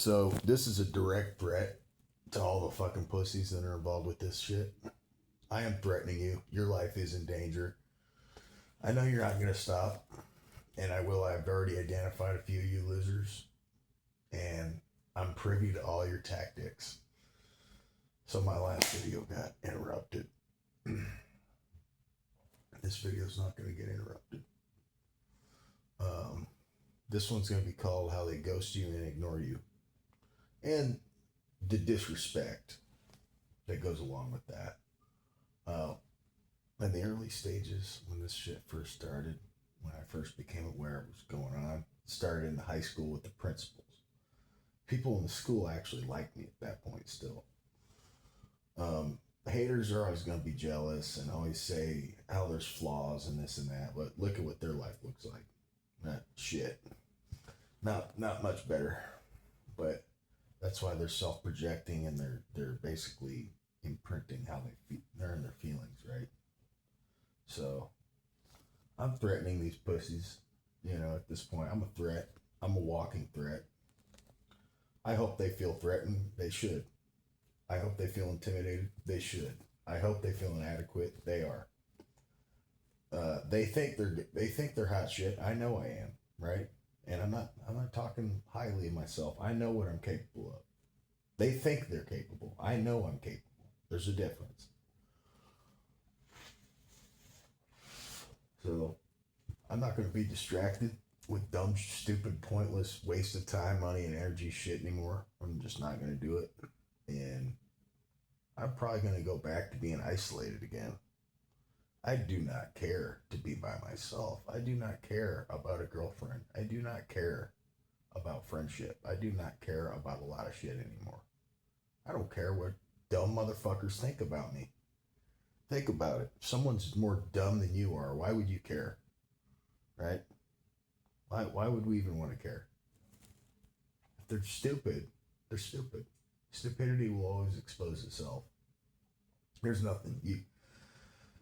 So this is a direct threat to all the fucking pussies that are involved with this shit. I am threatening you. Your life is in danger. I know you're not going to stop, and I will. I've already identified a few of you losers, and I'm privy to all your tactics. So my last video got interrupted. This video is not going to get interrupted. This one's going to be called How They Ghost You and Ignore You. And the disrespect that goes along with that. In the early stages, when this shit first started, when I first became aware of what was going on, it started in the high school with the principals. People in the school actually liked me at that point still. Haters are always going to be jealous and always say how there's flaws and this and that, but look at what their life looks like. Not shit. Not much better. But that's why they're self-projecting and they're basically imprinting how they're in their feelings, right? So I'm threatening these pussies. At this point, I'm a threat. I'm a walking threat. I hope they feel threatened. They should. I hope they feel intimidated. They should. I hope they feel inadequate. They are. They think they're hot shit. I know I am, right? And I'm not talking highly of myself. I know what I'm capable of. They think they're capable. I know I'm capable. There's a difference. So I'm not going to be distracted with dumb, stupid, pointless, waste of time, money, and energy shit anymore. I'm just not going to do it. And I'm probably going to go back to being isolated again. I do not care to be by myself. I do not care about a girlfriend. I do not care about friendship. I do not care about a lot of shit anymore. I don't care what dumb motherfuckers think about me. Think about it. If someone's more dumb than you are, why would you care? Right? Why would we even want to care? If they're stupid, they're stupid. Stupidity will always expose itself. There's nothing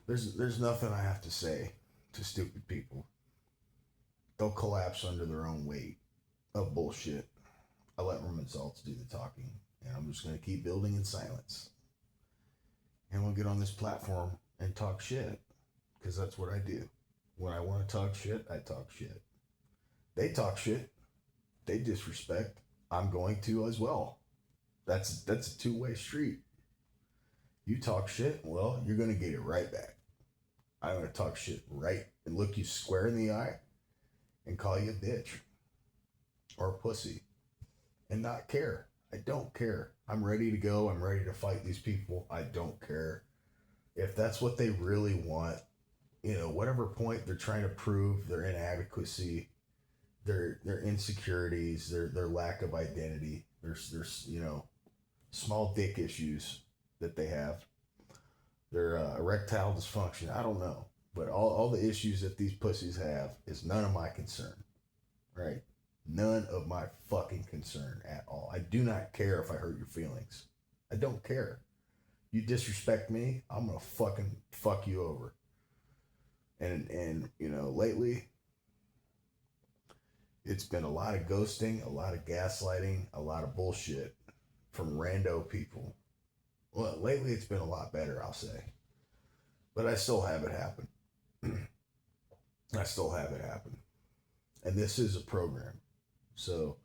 there's nothing I have to say to stupid people. They'll collapse under their own weight of bullshit. I let my results do the talking, and I'm just going to keep building in silence. And we'll get on this platform and talk shit, because that's what I do. When I want to talk shit, I talk shit. They talk shit. They disrespect. I'm going to as well. That's a two-way street. You talk shit, well, you're going to get it right back. I'm going to talk shit right and look you square in the eye and call you a bitch or a pussy and not care. I don't care. I'm ready to go. I'm ready to fight these people. I don't care. If that's what they really want, whatever point they're trying to prove their inadequacy, their insecurities, their lack of identity, there's small dick issues that they have. Their erectile dysfunction, I don't know. But all the issues that these pussies have is none of my concern, right? None of my fucking concern at all. I do not care if I hurt your feelings. I don't care. You disrespect me, I'm going to fucking fuck you over. And lately, it's been a lot of ghosting, a lot of gaslighting, a lot of bullshit from rando people. Well, lately it's been a lot better, I'll say. But I still have it happen. I still have it happen. And this is a program. So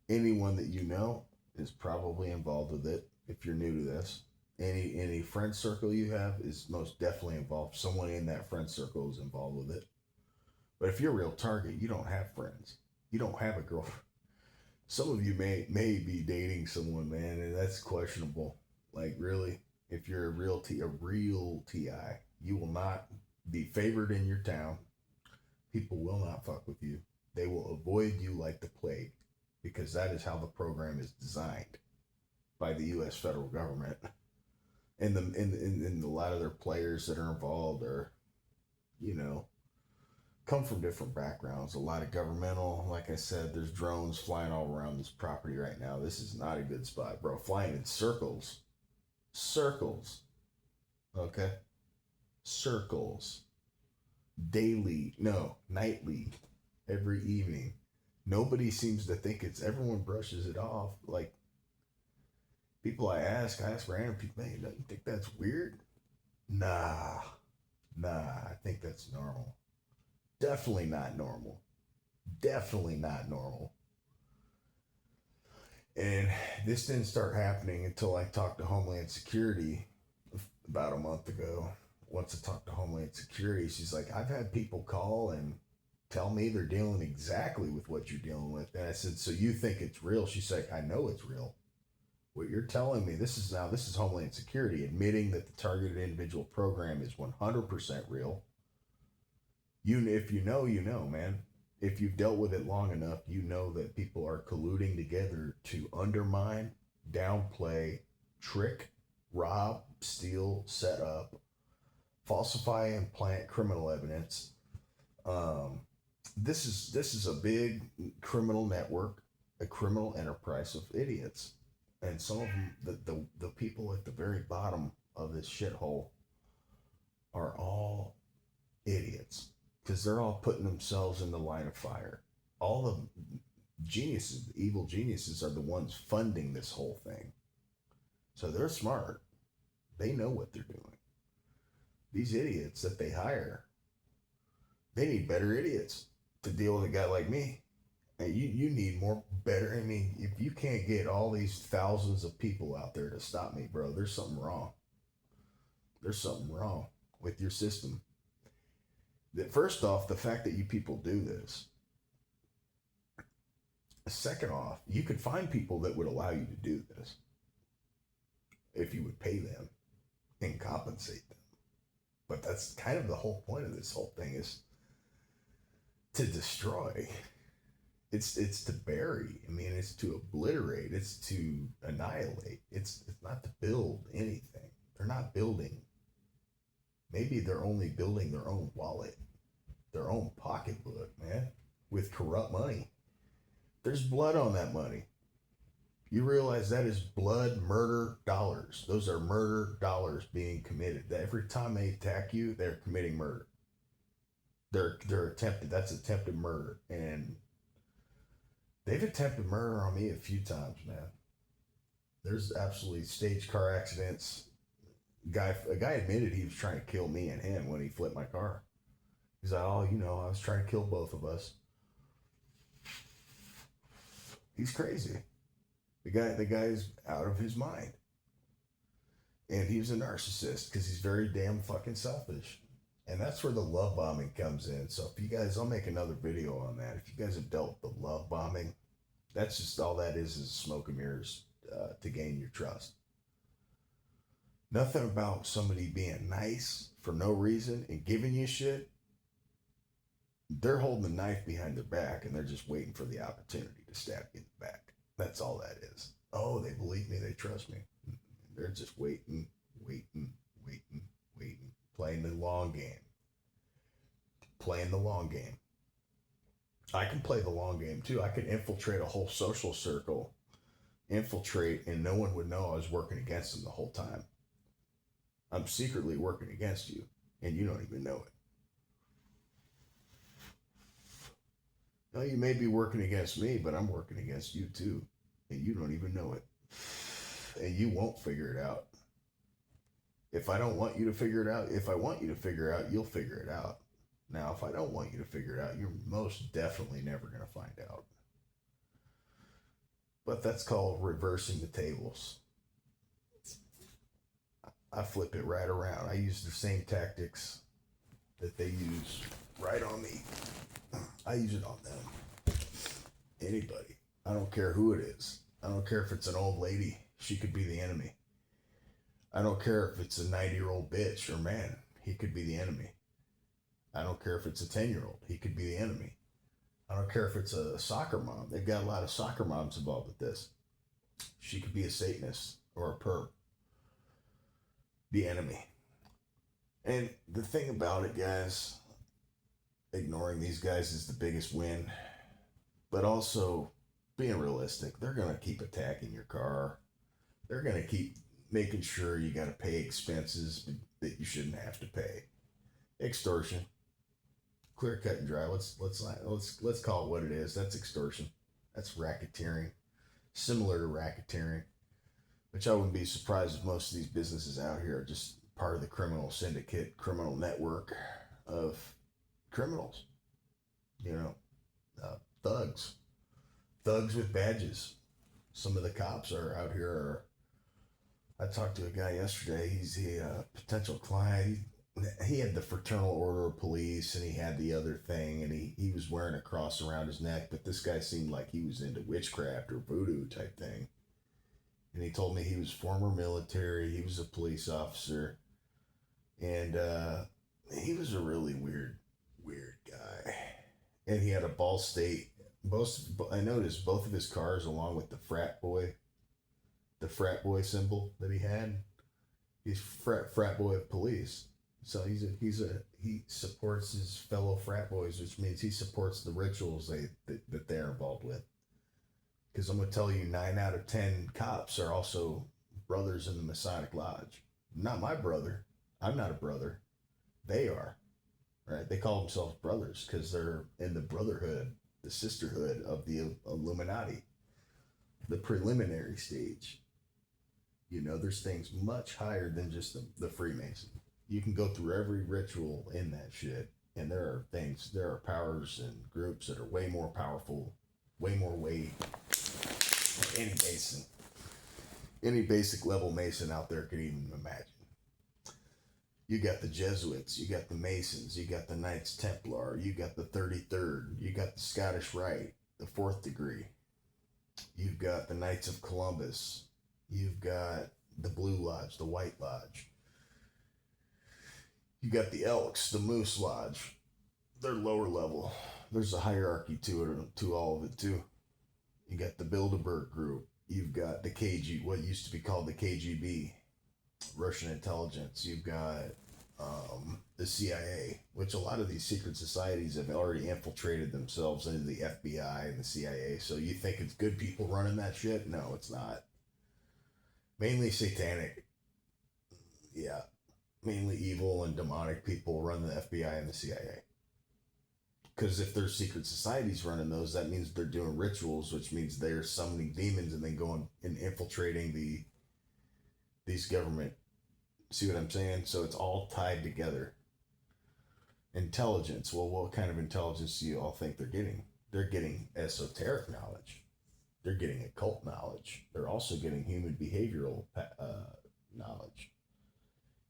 anyone that you know is probably involved with it if you're new to this. Any friend circle you have is most definitely involved. Someone in that friend circle is involved with it. But if you're a real target, you don't have friends. You don't have a girlfriend. Some of you may be dating someone, man, and that's questionable. Like, really, if you're a real TI, you will not be favored in your town. People will not fuck with you. They will avoid you like the plague, because that is how the program is designed by the U.S. federal government. And a lot of their players that are involved are, come from different backgrounds. A lot of governmental, like I said, there's drones flying all around this property right now. This is not a good spot, bro. Flying in circles. Okay? Circles. Daily, no, nightly, every evening. Nobody seems to think it's, everyone brushes it off. Like, people I ask random people, hey, don't you think that's weird? Nah, I think that's normal. Definitely not normal. Definitely not normal. And this didn't start happening until I talked to Homeland Security about a month ago. Once I talked to Homeland Security, she's like, I've had people call and tell me they're dealing exactly with what you're dealing with. And I said, so you think it's real? She's like, I know it's real. What you're telling me, this is Homeland Security admitting that the targeted individual program is 100% real. If you know, you know, man. If you've dealt with it long enough, you know that people are colluding together to undermine, downplay, trick, rob, steal, set up, falsify, and plant criminal evidence. Um, this is a big criminal network, a criminal enterprise of idiots, and some of them, the people at the very bottom of this shithole, are all idiots because they're all putting themselves in the line of fire. All the geniuses, the evil geniuses, are the ones funding this whole thing. So they're smart. They know what they're doing. These idiots that they hire, they need better idiots to deal with a guy like me. And you need more better. I mean, if you can't get all these thousands of people out there to stop me, bro, there's something wrong. There's something wrong with your system. That first off, the fact that you people do this. Second off, you could find people that would allow you to do this if you would pay them and compensate them. But that's kind of the whole point of this whole thing, is to destroy. It's to bury. I mean, it's to obliterate. It's to annihilate. It's not to build anything. They're not building. Maybe they're only building their own wallet, their own pocketbook, man, with corrupt money. There's blood on that money. You realize that is blood, murder dollars. Those are murder dollars being committed. Every time they attack you, they're committing murder. They're attempted. That's attempted murder, and they've attempted murder on me a few times, man. There's absolutely staged car accidents. A guy admitted he was trying to kill me and him when he flipped my car. He's like, oh, I was trying to kill both of us. He's crazy. The guy's out of his mind. And he's a narcissist because he's very damn fucking selfish. And that's where the love bombing comes in. So if you guys, I'll make another video on that. If you guys have dealt with the love bombing, that's just all that is smoke and mirrors to gain your trust. Nothing about somebody being nice for no reason and giving you shit. They're holding the knife behind their back and they're just waiting for the opportunity to stab you in the back. That's all that is. Oh, they believe me, they trust me. They're just waiting, playing the long game. Playing the long game. I can play the long game too. I can infiltrate a whole social circle, and no one would know I was working against them the whole time. I'm secretly working against you, and you don't even know it. No, you may be working against me, but I'm working against you too, and you don't even know it. And you won't figure it out. If I don't want you to figure it out, if I want you to figure it out, you'll figure it out. Now, if I don't want you to figure it out, you're most definitely never going to find out. But that's called reversing the tables. I flip it right around. I use the same tactics that they use right on me. I use it on them. Anybody. I don't care who it is. I don't care if it's an old lady. She could be the enemy. I don't care if it's a 90-year-old bitch or man. He could be the enemy. I don't care if it's a 10-year-old. He could be the enemy. I don't care if it's a soccer mom. They've got a lot of soccer moms involved with this. She could be a Satanist or a perp. The enemy. And the thing about it, guys, ignoring these guys is the biggest win. But also, being realistic, they're going to keep attacking your car. They're going to keep making sure you got to pay expenses that you shouldn't have to pay. Extortion, clear cut and dry. Let's call it what it is. That's extortion. That's racketeering, similar to racketeering. Which I wouldn't be surprised if most of these businesses out here are just part of the criminal syndicate, criminal network of criminals. You know, thugs, thugs with badges. Some of the cops are out here. I talked to a guy yesterday. He's a potential client. He had the Fraternal Order of Police, and he had the other thing, and he was wearing a cross around his neck. But this guy seemed like he was into witchcraft or voodoo type thing. And he told me he was former military. He was a police officer, and he was a really weird guy. And he had a Ball State. I noticed both of his cars, along with the frat boy symbol that he had. He's frat boy of police. So he supports his fellow frat boys, which means he supports the rituals that they're involved with. Because I'm gonna tell you, 9 out of 10 cops are also brothers in the Masonic Lodge. Not my brother. I'm not a brother. They are, right? They call themselves brothers because they're in the brotherhood, the sisterhood of the Illuminati, the preliminary stage. You know, there's things much higher than just the Freemason. You can go through every ritual in that shit, and there are powers and groups that are way more powerful, way more weight than any Mason, any basic level Mason out there could even imagine. You got the Jesuits, you got the Masons, you got the Knights Templar, you got the 33rd, you got the Scottish Rite, the 4th degree, you've got the Knights of Columbus, you've got the Blue Lodge, the White Lodge, you got the Elks, the Moose Lodge. They're lower level. There's a hierarchy to all of it too. You got the Bilderberg Group. You've got the KG, what used to be called the KGB, Russian intelligence. You've got the CIA, which a lot of these secret societies have already infiltrated themselves into the FBI and the CIA. So you think it's good people running that shit? No, it's not. Mainly satanic. Yeah. Mainly evil and demonic people run the FBI and the CIA. Because if there's secret societies running those, that means they're doing rituals, which means they're summoning demons and then going and infiltrating these government. See what I'm saying? So it's all tied together. Intelligence. Well, what kind of intelligence do you all think they're getting? They're getting esoteric knowledge. They're getting occult knowledge. They're also getting human behavioral knowledge,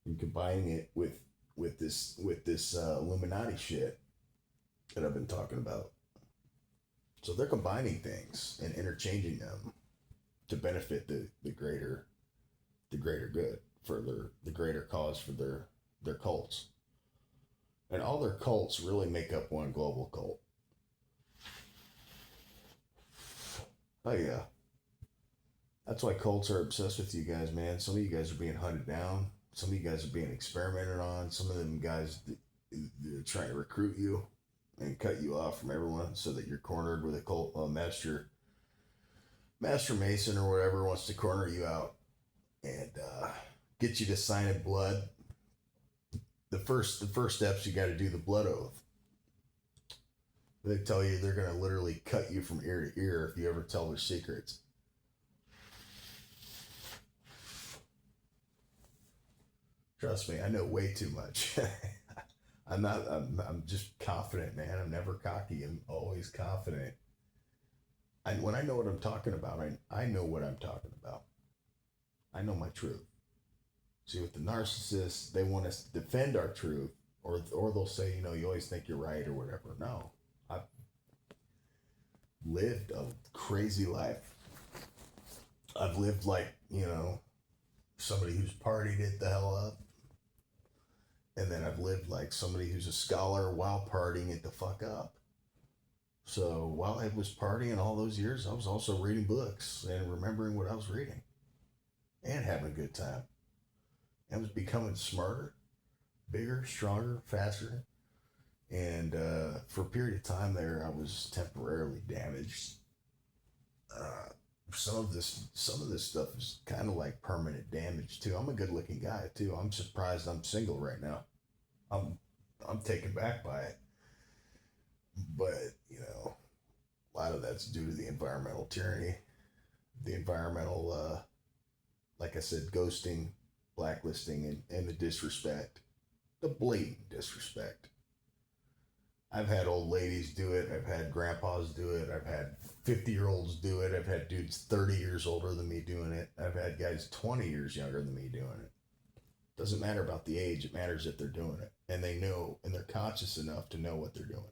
and combining it with this Illuminati shit that I've been talking about. So they're combining things and interchanging them to benefit the greater good for the greater cause for their cults. And all their cults really make up one global cult. Oh yeah. That's why cults are obsessed with you guys, man. Some of you guys are being hunted down. Some of you guys are being experimented on. Some of them guys, they're trying to recruit you and cut you off from everyone so that you're cornered with a cult master mason or whatever wants to corner you out and get you to sign in blood. The first steps, you got to do the blood oath. They tell you they're going to literally cut you from ear to ear if you ever tell their secrets. Trust me, I know way too much. I'm just confident, man. I'm never cocky. I'm always confident. When I know what I'm talking about, I know what I'm talking about. I know my truth. See, with the narcissists, they want us to defend our truth, or they'll say, you always think you're right or whatever. No, I've lived a crazy life. I've lived like, somebody who's partied it the hell up. And then I've lived like somebody who's a scholar while partying it the fuck up. So while I was partying all those years, I was also reading books and remembering what I was reading and having a good time. I was becoming smarter, bigger, stronger, faster. And for a period of time there, I was temporarily damaged. Some of this stuff is kind of like permanent damage too. I'm a good looking guy too. I'm surprised I'm single right now. I'm taken back by it. But, a lot of that's due to the environmental tyranny, the environmental, like I said, ghosting, blacklisting, and the disrespect, the blatant disrespect. I've had old ladies do it. I've had grandpas do it. I've had 50-year-olds do it. I've had dudes 30 years older than me doing it. I've had guys 20 years younger than me doing it. Doesn't matter about the age. It matters that they're doing it. And they know, and they're conscious enough to know what they're doing.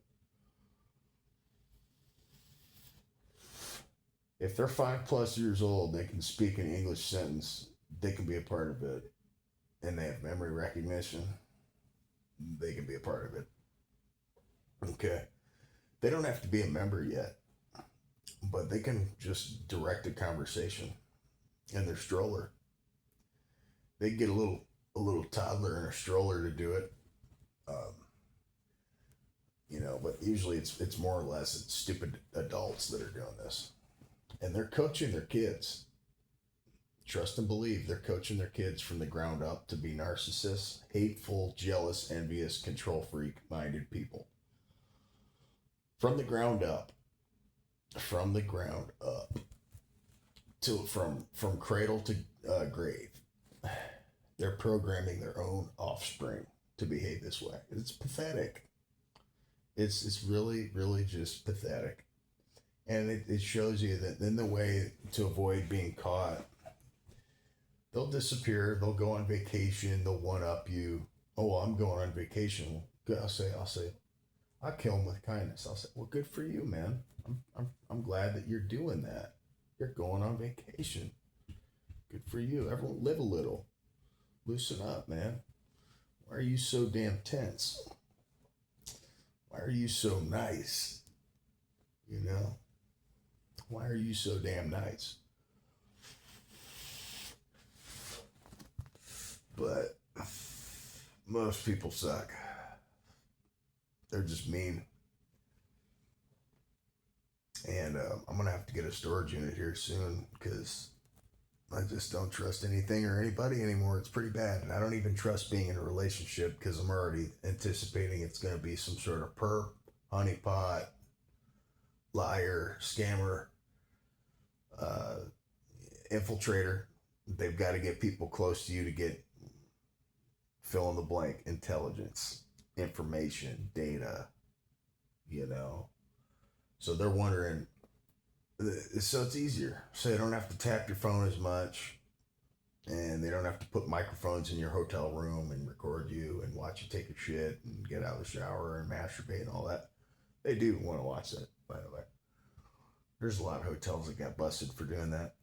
If they're 5+ years old, they can speak an English sentence, they can be a part of it. And they have memory recognition, they can be a part of it. Okay. They don't have to be a member yet, but they can just direct a conversation in their stroller. They get a little toddler in a stroller to do it. Um, but usually it's more or less it's stupid adults that are doing this. And they're coaching their kids. Trust and believe they're coaching their kids from the ground up to be narcissists, hateful, jealous, envious, control freak minded people. From the ground up. From the ground up. From cradle to grave. They're programming their own offspring to behave this way. It's pathetic. It's really, really just pathetic. And it shows you that then the way to avoid being caught, they'll disappear, they'll go on vacation, they'll one up you. Oh, well, I'm going on vacation. I'll kill them with kindness. I'll say, well, good for you, man. I'm glad that you're doing that. You're going on vacation. Good for you. Everyone live a little. Loosen up, man. Why are you so damn tense? Why are you so nice? You know? Why are you so damn nice? But most people suck. They're just mean. And I'm going to have to get a storage unit here soon because I just don't trust anything or anybody anymore. It's pretty bad. And I don't even trust being in a relationship because I'm already anticipating it's going to be some sort of perp, honeypot, liar, scammer, uh, infiltrator. They've got to get people close to you to get fill in the blank intelligence, information, data, you know. So they're wondering, so it's easier. So they don't have to tap your phone as much and they don't have to put microphones in your hotel room and record you and watch you take a shit and get out of the shower and masturbate and all that. They do want to watch that, by the way. There's a lot of hotels that got busted for doing that.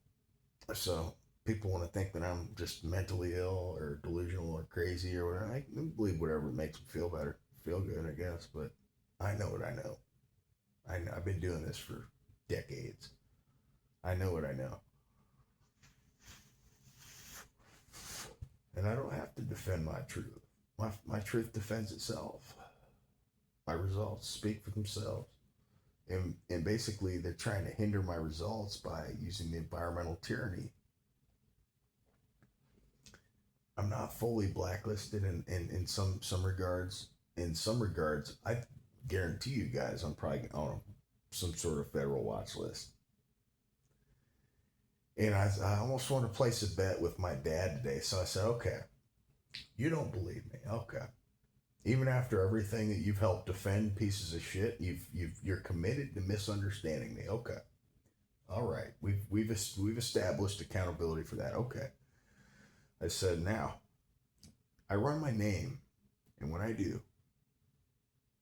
So people want to think that I'm just mentally ill or delusional or crazy or whatever. I can believe whatever makes me feel better, feel good, I guess. But I know what I know. I know I've been doing this for decades. I know what I know. And I don't have to defend my truth. My truth defends itself. My results speak for themselves. And basically, they're trying to hinder my results by using the environmental tyranny. I'm not fully blacklisted in some regards. In some regards, I guarantee you guys I'm probably on some sort of federal watch list. And I almost want to place a bet with my dad today. So I said, okay, you don't believe me. Okay. Even after everything that you've helped defend pieces of shit, you're committed to misunderstanding me. Okay. All right. We've established accountability for that. Okay. I said, now, I run my name, and when I do,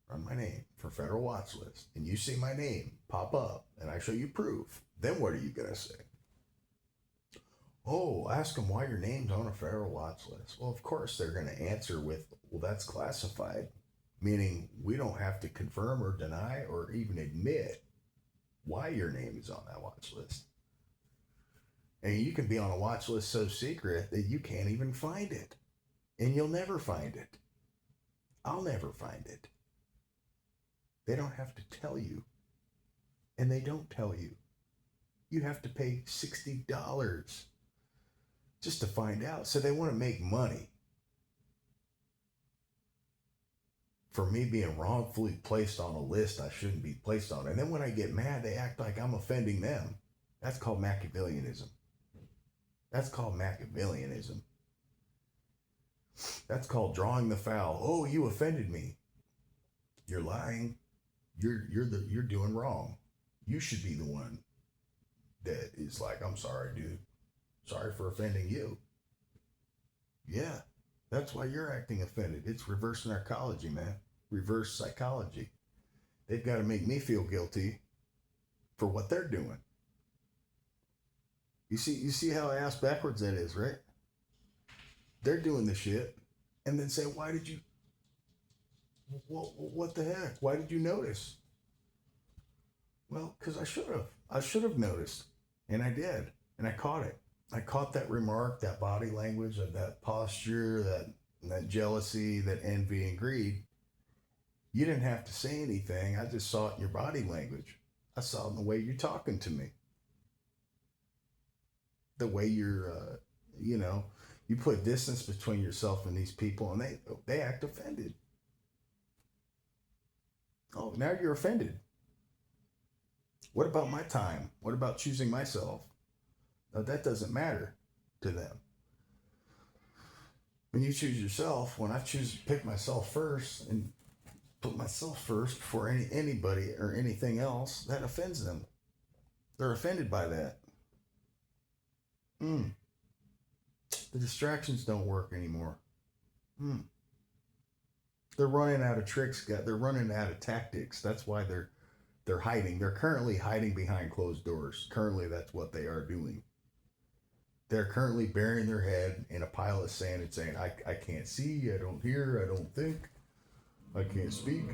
run my name for federal watch list, and you see my name pop up, and I show you proof, then what are you going to say? Oh, ask them why your name's on a federal watch list. Well, of course they're going to answer with, well, that's classified, meaning we don't have to confirm or deny or even admit why your name is on that watch list. And you can be on a watch list so secret that you can't even find it. And you'll never find it. I'll never find it. They don't have to tell you. And they don't tell you. You have to pay $60 just to find out. So they want to make money for me being wrongfully placed on a list I shouldn't be placed on. And then when I get mad, they act like I'm offending them. That's called Machiavellianism. That's called Machiavellianism. That's called drawing the foul. Oh, you offended me. You're lying. You're doing wrong. You should be the one that is like, I'm sorry, dude. Sorry for offending you. Yeah, that's why you're acting offended. It's reverse narcology, man. Reverse psychology. They've got to make me feel guilty for what they're doing. You see how ass backwards that is, right? They're doing the shit, and then say, "Why did you? What the heck? Why did you notice?" Well, because I should have. I should have noticed, and I did, and I caught it. I caught that remark, that body language, that posture, that jealousy, that envy and greed. You didn't have to say anything. I just saw it in your body language. I saw it in the way you're talking to me, the way you know, you put distance between yourself and these people, and they act offended. Oh, now you're offended. What about my time? What about choosing myself? No, that doesn't matter to them. When you choose yourself, when I choose to pick myself first and put myself first before anybody or anything else, that offends them. They're offended by that. Mm. The distractions don't work anymore. Mm. They're running out of tricks. They're running out of tactics. That's why they're hiding. They're currently hiding behind closed doors. Currently, that's what they are doing. They're currently burying their head in a pile of sand and saying, I can't see, I don't hear, I don't think, I can't speak.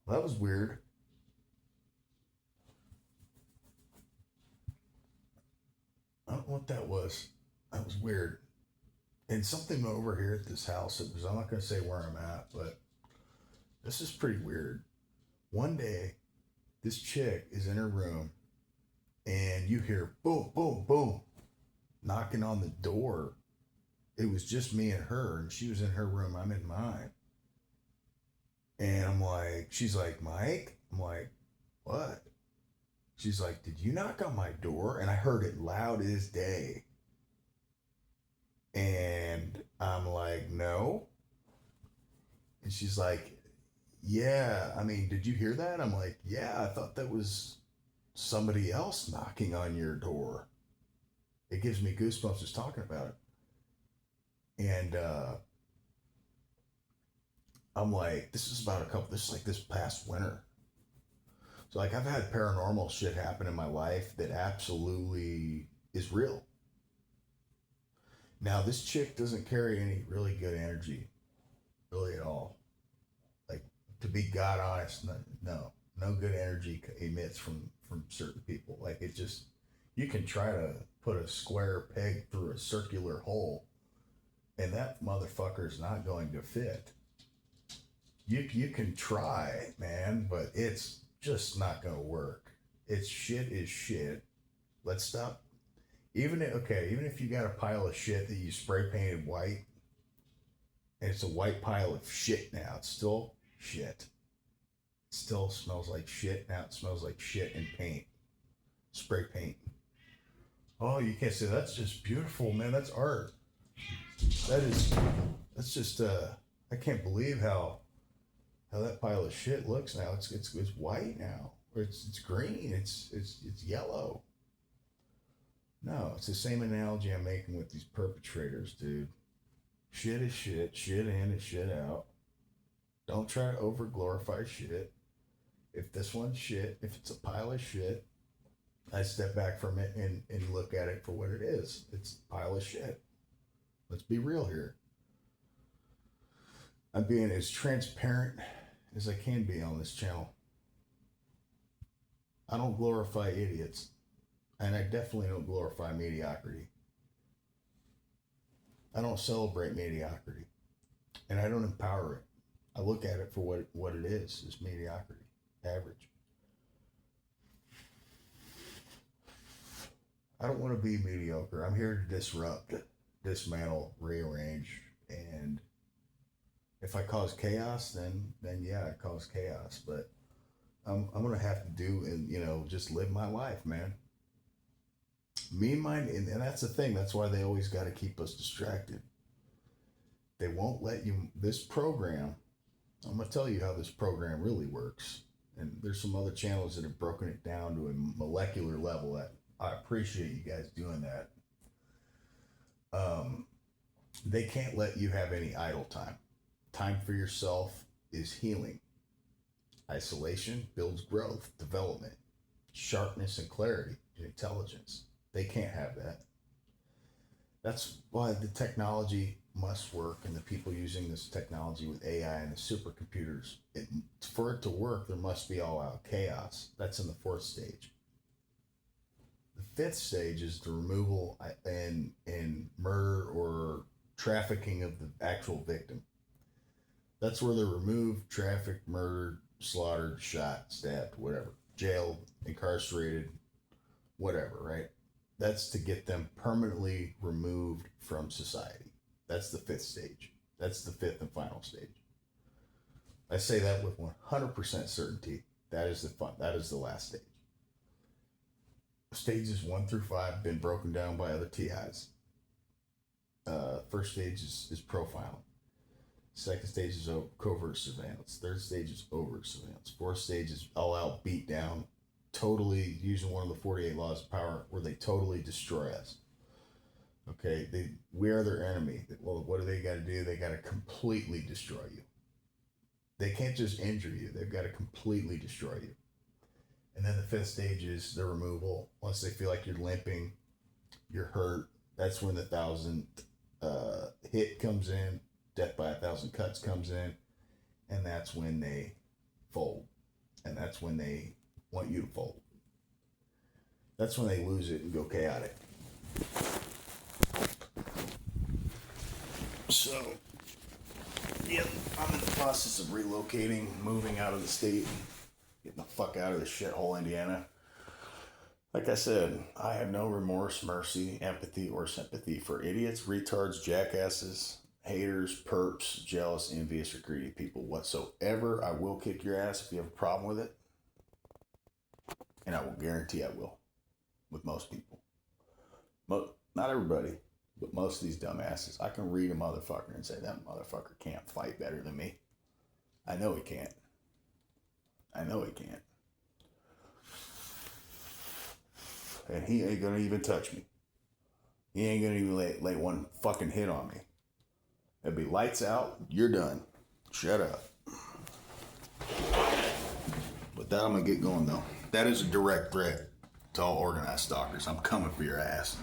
Well, that was weird. I don't know what that was. That was weird. And something over here at this house, I'm not going to say where I'm at, but this is pretty weird. One day, this chick is in her room and you hear boom, boom, boom, knocking on the door. It was just me and her, and she was in her room, I'm in mine. And I'm like, she's like, Mike? I'm like, what? She's like, did you knock on my door? And I heard it loud as day. And I'm like, no. And she's like, yeah, I mean, did you hear that? I'm like, yeah, I thought that was somebody else knocking on your door. It gives me goosebumps just talking about it. And I'm like, this is like this past winter. So like I've had paranormal shit happen in my life that absolutely is real. Now this chick doesn't carry any really good energy, really at all. Like to be God honest, no good energy emits from certain people. Like it just you can try to put a square peg through a circular hole, and that motherfucker's not going to fit. You can try, man, but it's just not gonna work. It's shit is shit. Let's stop. Even if you got a pile of shit that you spray painted white, and it's a white pile of shit now, it's still shit. It still smells like shit now. It smells like shit and paint, spray paint. Oh, you can't say that's just beautiful, man. That's art. That is. That's just. I can't believe how that pile of shit looks now. It's white now, or it's green. It's yellow. No, it's the same analogy I'm making with these perpetrators, dude. Shit is shit. Shit in is shit out. Don't try to over glorify shit. If this one's shit, if it's a pile of shit, I step back from it and look at it for what it is. It's a pile of shit. Let's be real here. I'm being as transparent as I can be on this channel. I don't glorify idiots, and I definitely don't glorify mediocrity. I don't celebrate mediocrity, and I don't empower it. I look at it for what it is mediocrity, average. I don't want to be mediocre. I'm here to disrupt, dismantle, rearrange, and if I cause chaos, then yeah, I cause chaos. But I'm gonna have to do and just live my life, man. Me and mine, and that's the thing. That's why they always got to keep us distracted. They won't let you. This program, I'm gonna tell you how this program really works. And there's some other channels that have broken it down to a molecular level. That I appreciate you guys doing that. Um, they can't let you have any idle time. Time for yourself is healing. Isolation builds growth, development, sharpness, and clarity, and intelligence. They can't have that. That's why the technology must work, and the people using this technology with AI and the supercomputers. For it to work, there must be all out chaos. That's in the fourth stage. The fifth stage is the removal and murder or trafficking of the actual victim. That's where they're removed, trafficked, murdered, slaughtered, shot, stabbed, whatever, jailed, incarcerated, whatever, right? That's to get them permanently removed from society. That's the fifth stage. That's the fifth and final stage. I say that with 100% certainty. That is the fun. That is the last stage. Stages 1 through 5 have been broken down by other TIs. First stage is profiling. Second stage is covert surveillance. Third stage is overt surveillance. Fourth stage is all out beat down, totally using one of the 48 laws of power where they totally destroy us. Okay, we are their enemy. Well, what do they got to do? They got to completely destroy you. They can't just injure you. They've got to completely destroy you. And then the fifth stage is the removal. Once they feel like you're limping, you're hurt, that's when the 1,000 hit comes in, death by 1,000 cuts comes in, and that's when they fold. And that's when they want you to fold. That's when they lose it and go chaotic. So, yep, I'm in the process of relocating, moving out of the state, getting the fuck out of the shithole Indiana. Like I said, I have no remorse, mercy, empathy, or sympathy for idiots, retards, jackasses, haters, perps, jealous, envious, or greedy people whatsoever. I will kick your ass if you have a problem with it. And I will guarantee I will. With most people. Not everybody, but most of these dumbasses. I can read a motherfucker and say, that motherfucker can't fight better than me. I know he can't. I know he can't. And he ain't gonna even touch me. He ain't gonna even lay one fucking hit on me. It'll be lights out, you're done. Shut up. With that, I'm gonna get going though. That is a direct threat to all organized stalkers. I'm coming for your ass.